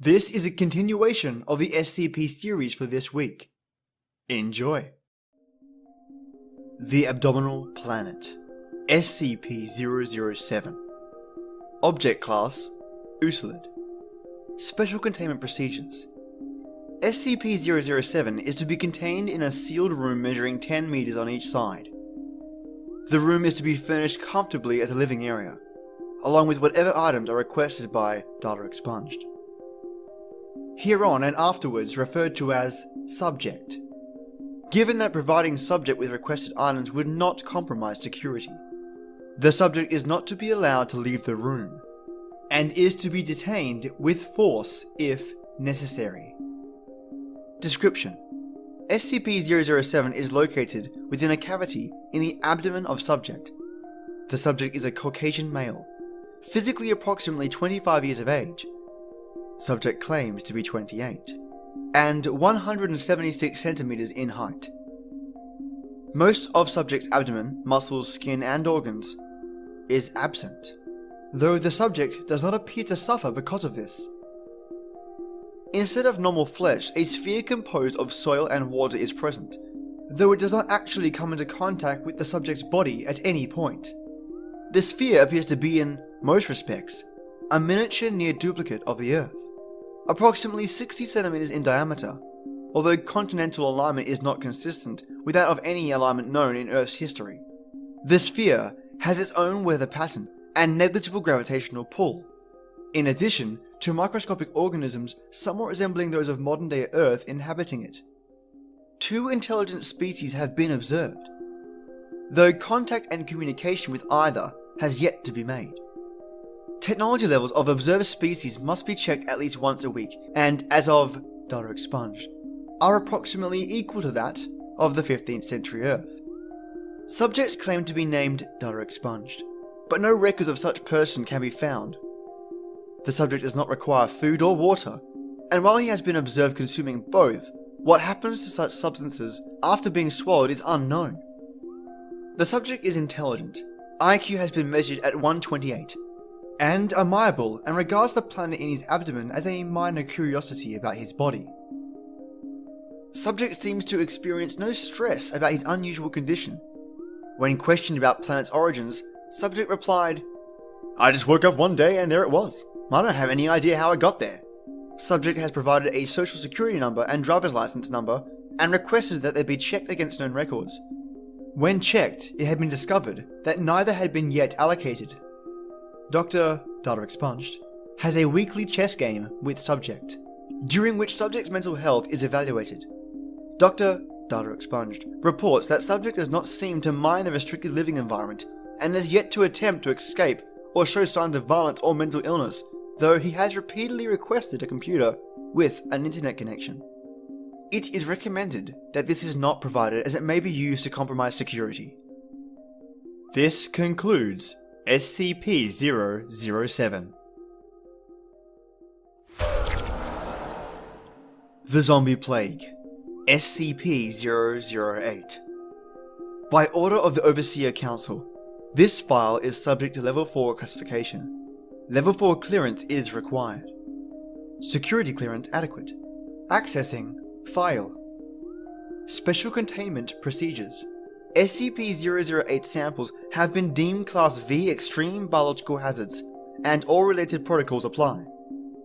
This is a continuation of the SCP series for this week. Enjoy! The Abdominal Planet, SCP-007. Object Class, Usolid. Special Containment Procedures. SCP-007 is to be contained in a sealed room measuring 10 meters on each side. The room is to be furnished comfortably as a living area, along with whatever items are requested by Data Expunged. Hereon and afterwards referred to as Subject, given that providing Subject with requested items would not compromise security. The Subject is not to be allowed to leave the room, and is to be detained with force if necessary. Description: SCP-007 is located within a cavity in the abdomen of Subject. The Subject is a Caucasian male, physically approximately 25 years of age. Subject claims to be 28, and 176 centimeters in height. Most of Subject's abdomen, muscles, skin, and organs is absent, though the Subject does not appear to suffer because of this. Instead of normal flesh, a sphere composed of soil and water is present, though it does not actually come into contact with the Subject's body at any point. The sphere appears to be, in most respects, a miniature near duplicate of the Earth, approximately 60 centimeters in diameter, although continental alignment is not consistent with that of any alignment known in Earth's history. The sphere has its own weather pattern and negligible gravitational pull, in addition to microscopic organisms somewhat resembling those of modern-day Earth inhabiting it. 2 intelligent species have been observed, though contact and communication with either has yet to be made. Technology levels of observed species must be checked at least once a week, and as of Data Expunged, are approximately equal to that of the 15th century Earth. Subjects claim to be named Data Expunged, but no records of such person can be found. The Subject does not require food or water, and while he has been observed consuming both, what happens to such substances after being swallowed is unknown. The Subject is intelligent. IQ has been measured at 128, and amiable, and regards the planet in his abdomen as a minor curiosity about his body. Subject seems to experience no stress about his unusual condition. When questioned about planet's origins, Subject replied, "I just woke up one day and there it was. I don't have any idea how I got there." Subject has provided a social security number and driver's license number, and requested that they be checked against known records. When checked, it had been discovered that neither had been yet allocated. Dr. Data Expunged has a weekly chess game with Subject, during which Subject's mental health is evaluated. Dr. Data Expunged reports that Subject does not seem to mind the restricted living environment, and has yet to attempt to escape or show signs of violence or mental illness, though he has repeatedly requested a computer with an internet connection. It is recommended that this is not provided, as it may be used to compromise security. This concludes SCP-007. The Zombie Plague, SCP-008. By order of the Overseer Council, this file is subject to Level 4 classification. Level 4 clearance is required. Security clearance adequate. Accessing File. Special Containment Procedures. SCP-008 samples have been deemed Class V extreme biological hazards, and all related protocols apply.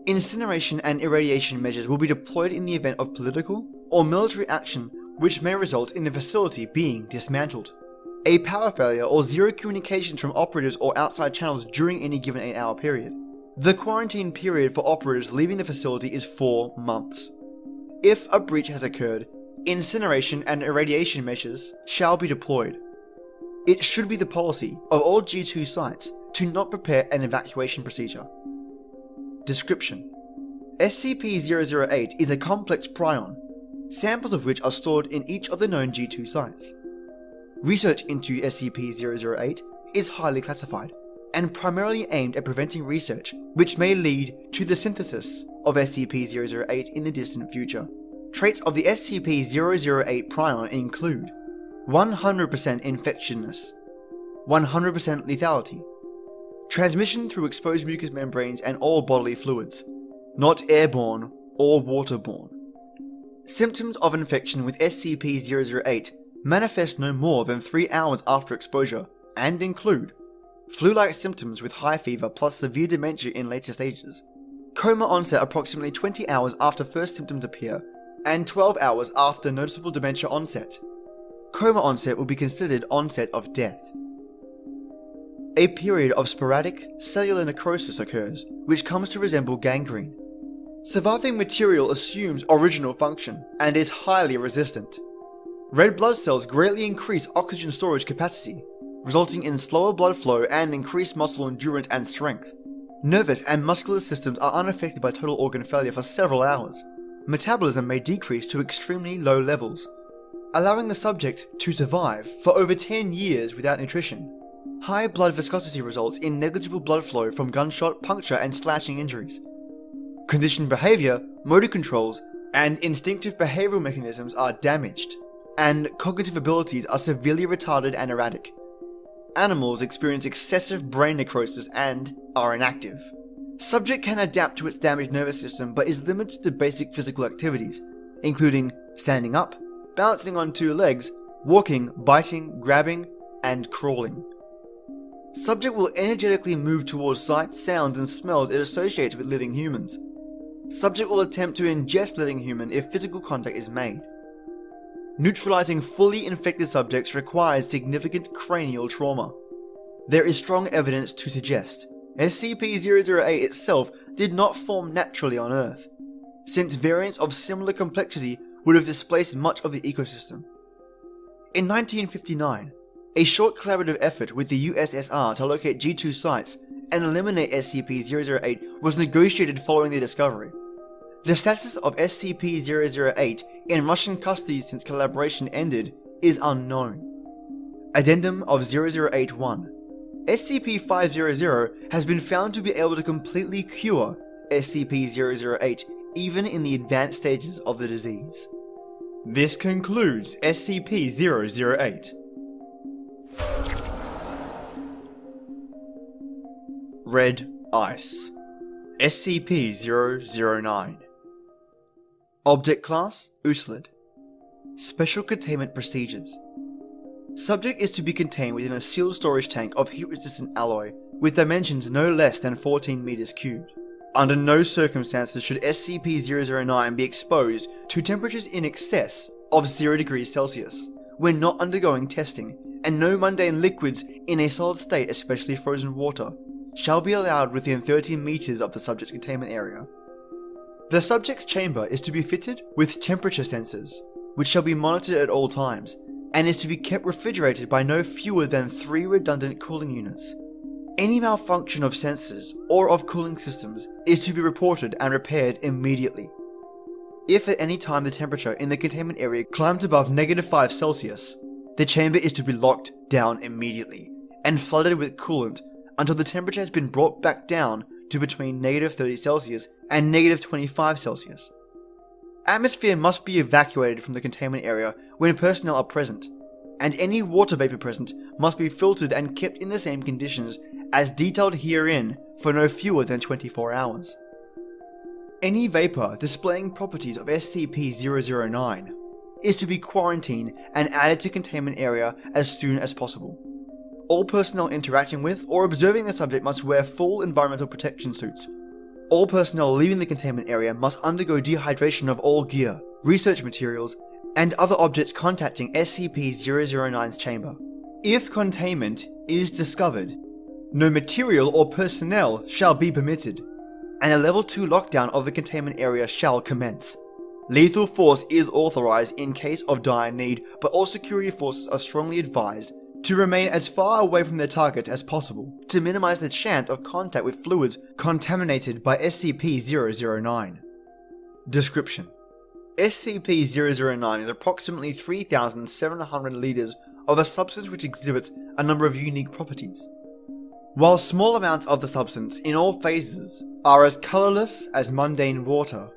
Incineration and irradiation measures will be deployed in the event of political or military action which may result in the facility being dismantled. A power failure or zero communications from operatives or outside channels during any given 8-hour period. The quarantine period for operatives leaving the facility is 4 months. If a breach has occurred, incineration and irradiation measures shall be deployed. It should be the policy of all G2 sites to not prepare an evacuation procedure. Description: SCP-008 is a complex prion, samples of which are stored in each of the known G2 sites. Research into SCP-008 is highly classified, and primarily aimed at preventing research which may lead to the synthesis of SCP-008 in the distant future. Traits of the SCP-008 prion include 100% infectiousness, 100% lethality, transmission through exposed mucous membranes and all bodily fluids, not airborne or waterborne. Symptoms of infection with SCP-008 manifest no more than 3 hours after exposure and include flu-like symptoms with high fever plus severe dementia in later stages, coma onset approximately 20 hours after first symptoms appear, and 12 hours after noticeable dementia onset. Coma onset will be considered onset of death. A period of sporadic cellular necrosis occurs, which comes to resemble gangrene. Surviving material assumes original function and is highly resistant. Red blood cells greatly increase oxygen storage capacity, resulting in slower blood flow and increased muscle endurance and strength. Nervous and muscular systems are unaffected by total organ failure for several hours. Metabolism may decrease to extremely low levels, allowing the subject to survive for over 10 years without nutrition. High blood viscosity results in negligible blood flow from gunshot, puncture, and slashing injuries. Conditioned behavior, motor controls, and instinctive behavioral mechanisms are damaged, and cognitive abilities are severely retarded and erratic. Animals experience excessive brain necrosis and are inactive. Subject can adapt to its damaged nervous system but is limited to basic physical activities, including standing up, balancing on 2 legs, walking, biting, grabbing, and crawling. Subject will energetically move towards sights, sounds, and smells it associates with living humans. Subject will attempt to ingest living human if physical contact is made. Neutralizing fully infected subjects requires significant cranial trauma. There is strong evidence to suggest SCP-008 itself did not form naturally on Earth, since variants of similar complexity would have displaced much of the ecosystem. In 1959, a short collaborative effort with the USSR to locate G2 sites and eliminate SCP-008 was negotiated following their discovery. The status of SCP-008 in Russian custody since collaboration ended is unknown. Addendum of 0081. SCP-500 has been found to be able to completely cure SCP-008 even in the advanced stages of the disease. This concludes SCP-008. Red Ice. SCP-009. Object Class: Ooslid. Special Containment Procedures. Subject is to be contained within a sealed storage tank of heat-resistant alloy with dimensions no less than 14 meters cubed. Under no circumstances should SCP-009 be exposed to temperatures in excess of 0 degrees Celsius when not undergoing testing, and no mundane liquids in a solid state, especially frozen water, shall be allowed within 30 meters of the subject's containment area. The subject's chamber is to be fitted with temperature sensors, which shall be monitored at all times, and is to be kept refrigerated by no fewer than 3 redundant cooling units. Any malfunction of sensors or of cooling systems is to be reported and repaired immediately. If at any time the temperature in the containment area climbs above -5 Celsius, the chamber is to be locked down immediately and flooded with coolant until the temperature has been brought back down to between -30 Celsius and -25 Celsius. Atmosphere must be evacuated from the containment area when personnel are present, and any water vapor present must be filtered and kept in the same conditions as detailed herein for no fewer than 24 hours. Any vapor displaying properties of SCP-009 is to be quarantined and added to containment area as soon as possible. All personnel interacting with or observing the subject must wear full environmental protection suits. All personnel leaving the containment area must undergo dehydration of all gear, research materials, and other objects contacting SCP-009's chamber. If containment is discovered, no material or personnel shall be permitted, and a level 2 lockdown of the containment area shall commence. Lethal force is authorized in case of dire need, but all security forces are strongly advised to remain as far away from their target as possible to minimize the chance of contact with fluids contaminated by SCP-009. Description: SCP-009 is approximately 3,700 liters of a substance which exhibits a number of unique properties. While small amounts of the substance in all phases are as colorless as mundane water,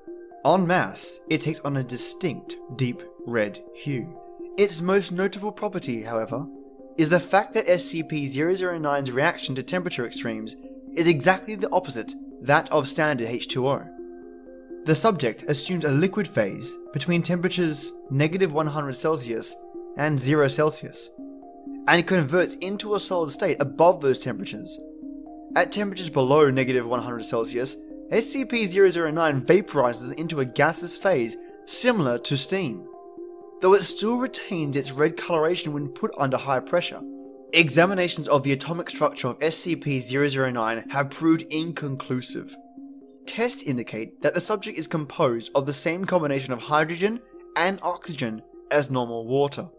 en masse it takes on a distinct deep red hue. Its most notable property, however, is the fact that SCP-009's reaction to temperature extremes is exactly the opposite that of standard H2O. The subject assumes a liquid phase between temperatures -100°C and 0°C, and converts into a solid state above those temperatures. At temperatures below -100°C, SCP-009 vaporizes into a gaseous phase similar to steam, though it still retains its red coloration when put under high pressure. Examinations of the atomic structure of SCP-009 have proved inconclusive. Tests indicate that the subject is composed of the same combination of hydrogen and oxygen as normal water,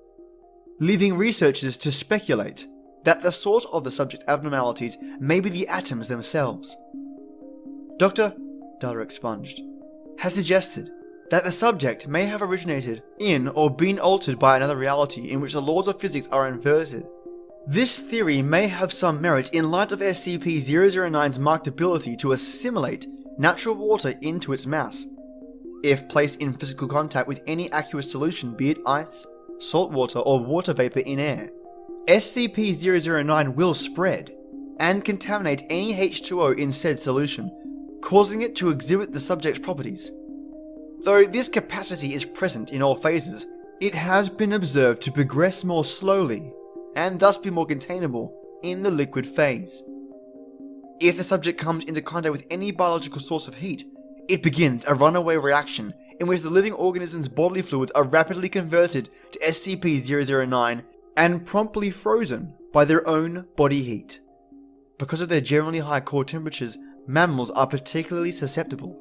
leaving researchers to speculate that the source of the subject's abnormalities may be the atoms themselves. Dr. Data Expunged has suggested that the subject may have originated in or been altered by another reality in which the laws of physics are inverted. This theory may have some merit in light of SCP-009's marked ability to assimilate natural water into its mass. If placed in physical contact with any aqueous solution, be it ice, salt water, or water vapor in air, SCP-009 will spread and contaminate any H2O in said solution, causing it to exhibit the subject's properties. Though this capacity is present in all phases, it has been observed to progress more slowly and thus be more containable in the liquid phase. If the subject comes into contact with any biological source of heat, it begins a runaway reaction in which the living organism's bodily fluids are rapidly converted to SCP-009 and promptly frozen by their own body heat. Because of their generally high core temperatures, mammals are particularly susceptible.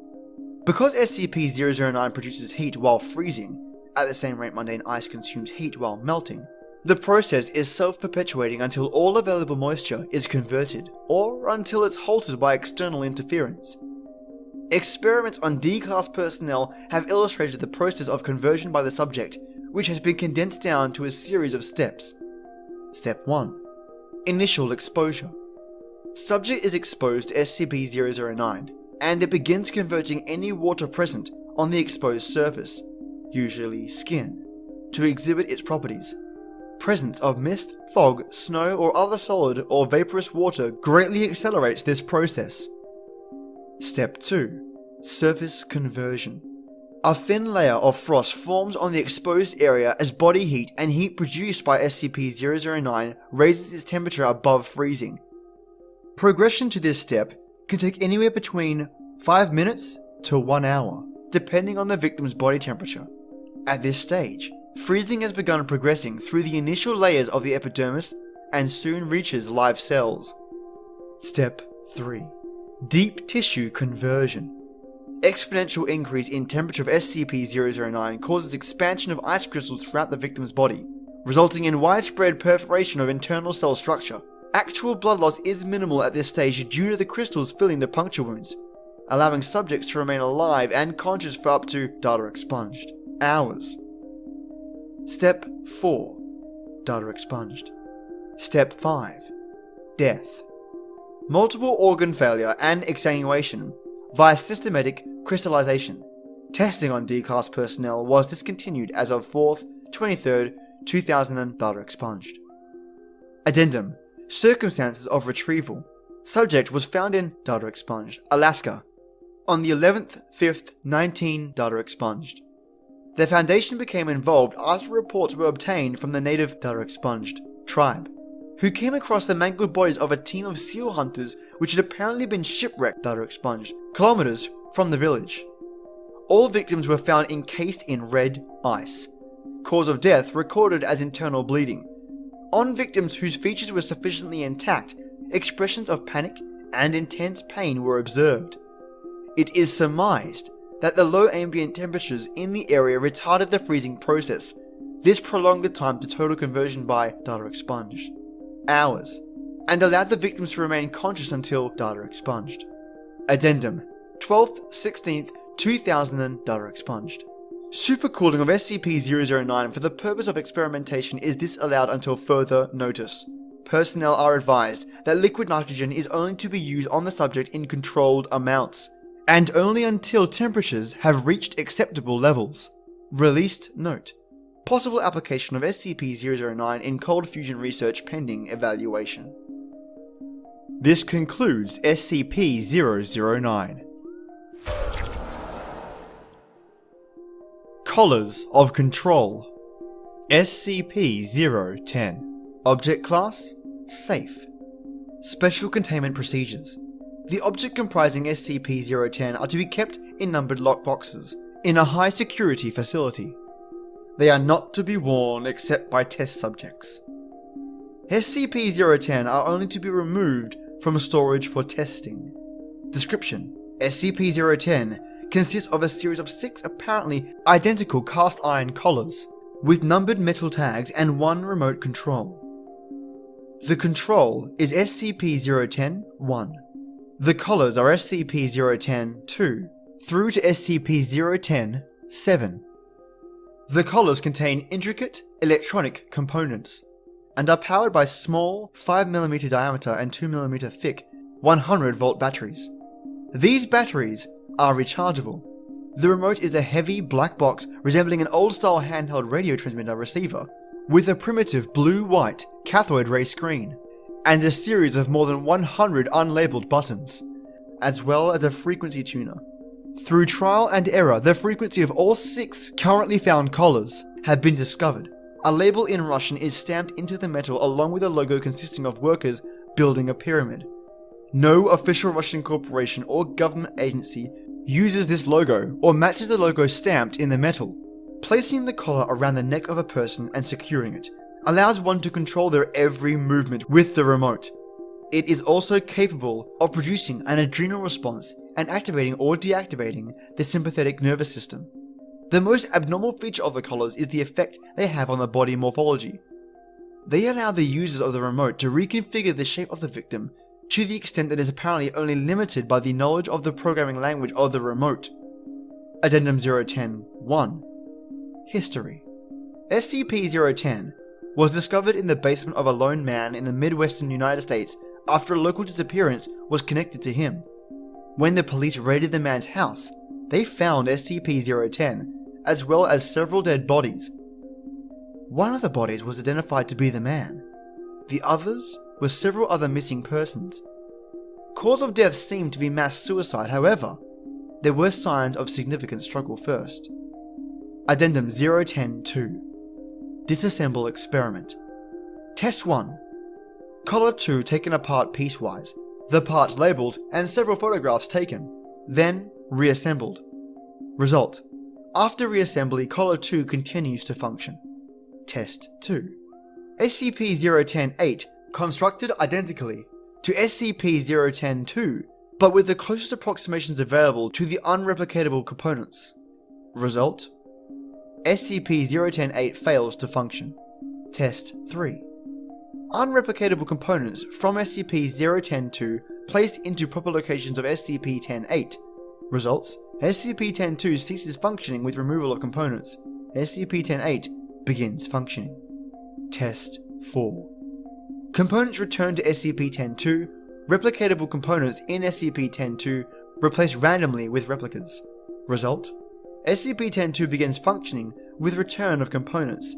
Because SCP-009 produces heat while freezing, at the same rate mundane ice consumes heat while melting, the process is self-perpetuating until all available moisture is converted, or until it's halted by external interference. Experiments on D-Class personnel have illustrated the process of conversion by the subject, which has been condensed down to a series of steps. Step 1. Initial exposure. Subject is exposed to SCP-009, and it begins converting any water present on the exposed surface, usually skin, to exhibit its properties. Presence of mist, fog, snow, or other solid or vaporous water greatly accelerates this process. Step 2. Surface conversion. A thin layer of frost forms on the exposed area as body heat and heat produced by SCP-009 raises its temperature above freezing. Progression to this step can take anywhere between 5 minutes to 1 hour, depending on the victim's body temperature. At this stage, freezing has begun progressing through the initial layers of the epidermis and soon reaches live cells. Step 3. Deep tissue conversion. Exponential increase in temperature of SCP-009 causes expansion of ice crystals throughout the victim's body, resulting in widespread perforation of internal cell structure. Actual blood loss is minimal at this stage due to the crystals filling the puncture wounds, allowing subjects to remain alive and conscious for up to Data Expunged hours. Step 4. Data Expunged. Step 5. Death. Multiple organ failure and exsanguination via systematic crystallization. Testing on D-Class personnel was discontinued as of 4th, 23rd, 2000 Data Expunged. Addendum. Circumstances of retrieval. Subject was found in Data Expunged, Alaska, on the 11th, 5th, 19 Data Expunged. The Foundation became involved after reports were obtained from the native Data Expunged tribe, who came across the mangled bodies of a team of seal hunters which had apparently been shipwrecked Data Expunged, kilometers from the village. All victims were found encased in red ice. Cause of death recorded as internal bleeding. On victims whose features were sufficiently intact, expressions of panic and intense pain were observed. It is surmised that the low ambient temperatures in the area retarded the freezing process. This prolonged the time to total conversion by Data Expunged hours, and allowed the victims to remain conscious until Data Expunged. Addendum. 12th, 16th, 2000 Data Expunged. Supercooling of SCP-009 for the purpose of experimentation is disallowed until further notice. Personnel are advised that liquid nitrogen is only to be used on the subject in controlled amounts, and only until temperatures have reached acceptable levels. Released note. Possible application of SCP-009 in cold fusion research pending evaluation. This concludes SCP-009. Collars of Control. SCP-010. Object Class: Safe. Special Containment Procedures. The object comprising SCP-010 are to be kept in numbered lockboxes in a high security facility. They are not to be worn except by test subjects. SCP-010 are only to be removed from storage for testing. Description: SCP-010 consists of a series of 6 apparently identical cast iron collars with numbered metal tags and one remote control. The control is SCP-010-1. The collars are SCP-010-2 through to SCP-010-7. The collars contain intricate electronic components and are powered by small 5mm diameter and 2mm thick 100-volt batteries. These batteries are rechargeable. The remote is a heavy black box resembling an old-style handheld radio transmitter receiver with a primitive blue-white cathode ray screen and a series of more than 100 unlabeled buttons, as well as a frequency tuner. Through trial and error, the frequency of all 6 currently found collars have been discovered. A label in Russian is stamped into the metal along with a logo consisting of workers building a pyramid. No official Russian corporation or government agency uses this logo or matches the logo stamped in the metal. Placing the collar around the neck of a person and securing it allows one to control their every movement with the remote. It is also capable of producing an adrenal response and activating or deactivating the sympathetic nervous system. The most abnormal feature of the collars is the effect they have on the body morphology. They allow the users of the remote to reconfigure the shape of the victim to the extent that is apparently only limited by the knowledge of the programming language of the remote. Addendum 010-1. History. SCP-010 was discovered in the basement of a lone man in the Midwestern United States after a local disappearance was connected to him. When the police raided the man's house, they found SCP-010 as well as several dead bodies. One of the bodies was identified to be the man. The others were several other missing persons. Cause of death seemed to be mass suicide, however, there were signs of significant struggle first. Addendum 010-2. Disassemble Experiment. Test 1. Collar 2 taken apart piecewise, the parts labelled and several photographs taken, then reassembled. Result: after reassembly, collar 2 continues to function. Test 2. SCP-010-8 constructed identically to SCP-010-2, but with the closest approximations available to the unreplicatable components. Result: SCP-010-8 fails to function. Test 3. Unreplicatable components from SCP-010-2 placed into proper locations of SCP-10-8. Results: SCP-10-2 ceases functioning with removal of components. SCP-10-8 begins functioning. Test 4. Components returned to SCP-10-2. Replicatable components in SCP-10-2 replaced randomly with replicas. Result: SCP-10-2 begins functioning with return of components.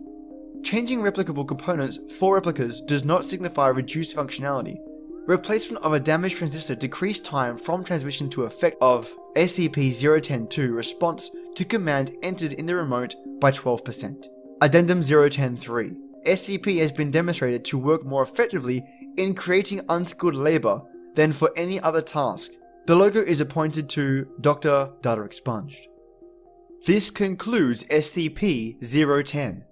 Changing replicable components for replicas does not signify reduced functionality. Replacement of a damaged transistor decreased time from transmission to effect of SCP-010-2 response to command entered in the remote by 12%. Addendum 010-3. SCP has been demonstrated to work more effectively in creating unskilled labor than for any other task. The logo is appointed to Dr. Data Expunged. This concludes SCP-010.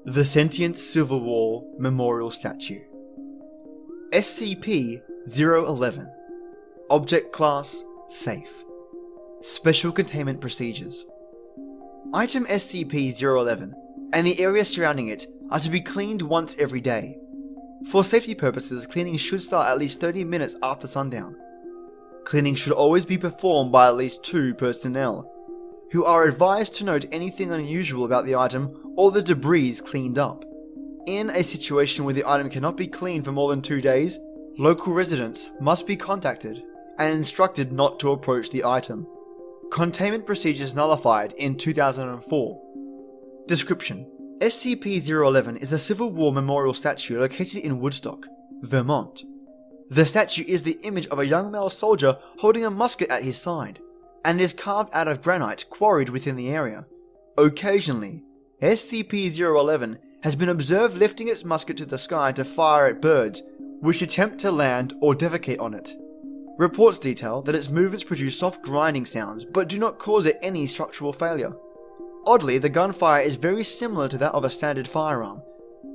The Sentient Civil War Memorial Statue. SCP-011. Object Class: Safe. Special Containment Procedures. Item SCP-011 and the area surrounding it are to be cleaned once every day. For safety purposes, cleaning should start at least 30 minutes after sundown. Cleaning should always be performed by at least 2 personnel, who are advised to note anything unusual about the item or the debris cleaned up. In a situation where the item cannot be cleaned for more than 2 days, local residents must be contacted and instructed not to approach the item. Containment procedures nullified in 2004. Description: SCP-011 is a Civil War memorial statue located in Woodstock, Vermont. The statue is the image of a young male soldier holding a musket at his side, and is carved out of granite quarried within the area. Occasionally, SCP-011 has been observed lifting its musket to the sky to fire at birds which attempt to land or defecate on it. Reports detail that its movements produce soft grinding sounds but do not cause it any structural failure. Oddly, the gunfire is very similar to that of a standard firearm,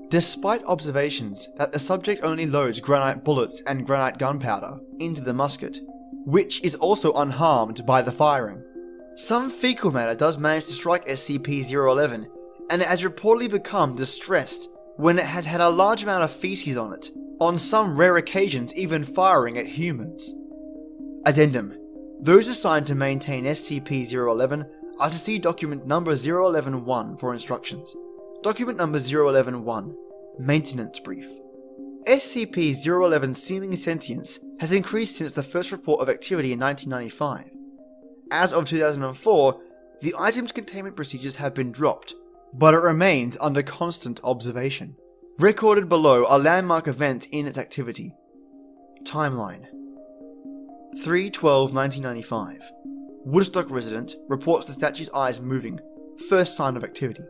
despite observations that the subject only loads granite bullets and granite gunpowder into the musket, which is also unharmed by the firing. Some fecal matter does manage to strike SCP-011, and it has reportedly become distressed when it has had a large amount of feces on it, on some rare occasions even firing at humans. Addendum: those assigned to maintain SCP-011 are to see document number 011-1 for instructions. Document number 011-1, Maintenance Brief. SCP-011's seeming sentience has increased since the first report of activity in 1995. As of 2004, the item's containment procedures have been dropped, but it remains under constant observation. Recorded below are landmark events in its activity. Timeline: 3/12/1995. Woodstock resident reports the statue's eyes moving, first sign of activity.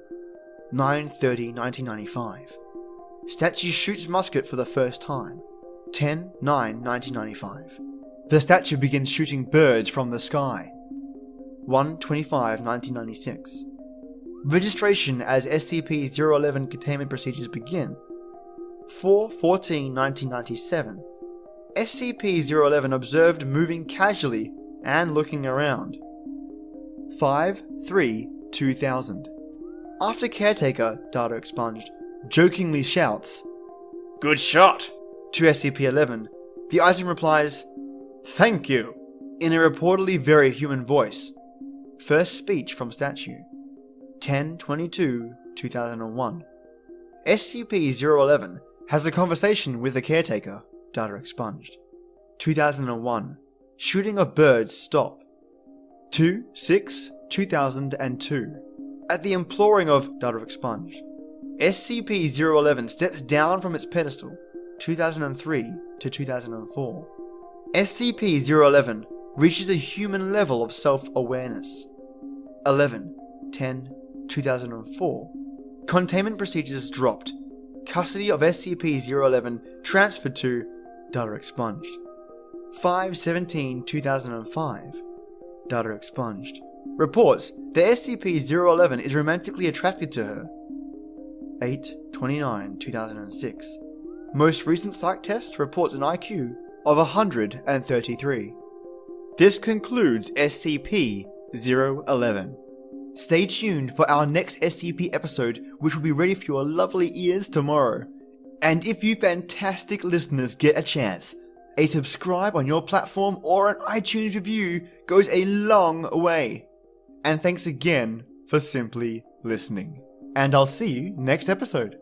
9/30/1995. Statue shoots musket for the first time. 10/9/1995. The statue begins shooting birds from the sky. 1/25/1996. Registration as SCP-011 containment procedures begin. 4/14/1997. SCP-011 observed moving casually and looking around. 5/3/2000. After caretaker, data expunged, jokingly shouts, "Good shot!" to SCP-11, the item replies, "Thank you," in a reportedly very human voice. First speech from statue. 10/22/2001. SCP-011 has a conversation with the caretaker, data expunged. 2001. Shooting of birds stop. 2/6/2002. At the imploring of data expunged, SCP-011 steps down from its pedestal. 2003-2004. SCP-011 reaches a human level of self-awareness. 11/10/2004. Containment procedures dropped. Custody of SCP-011 transferred to data expunged. 5/17/2005. Data expunged. Reports that SCP-011 is romantically attracted to her. 8/29/2006. Most recent psych test reports an IQ of 133. This concludes SCP-011. Stay tuned for our next SCP episode, which will be ready for your lovely ears tomorrow. And if you fantastic listeners get a chance, a subscribe on your platform or an iTunes review goes a long way. And thanks again for simply listening. And I'll see you next episode.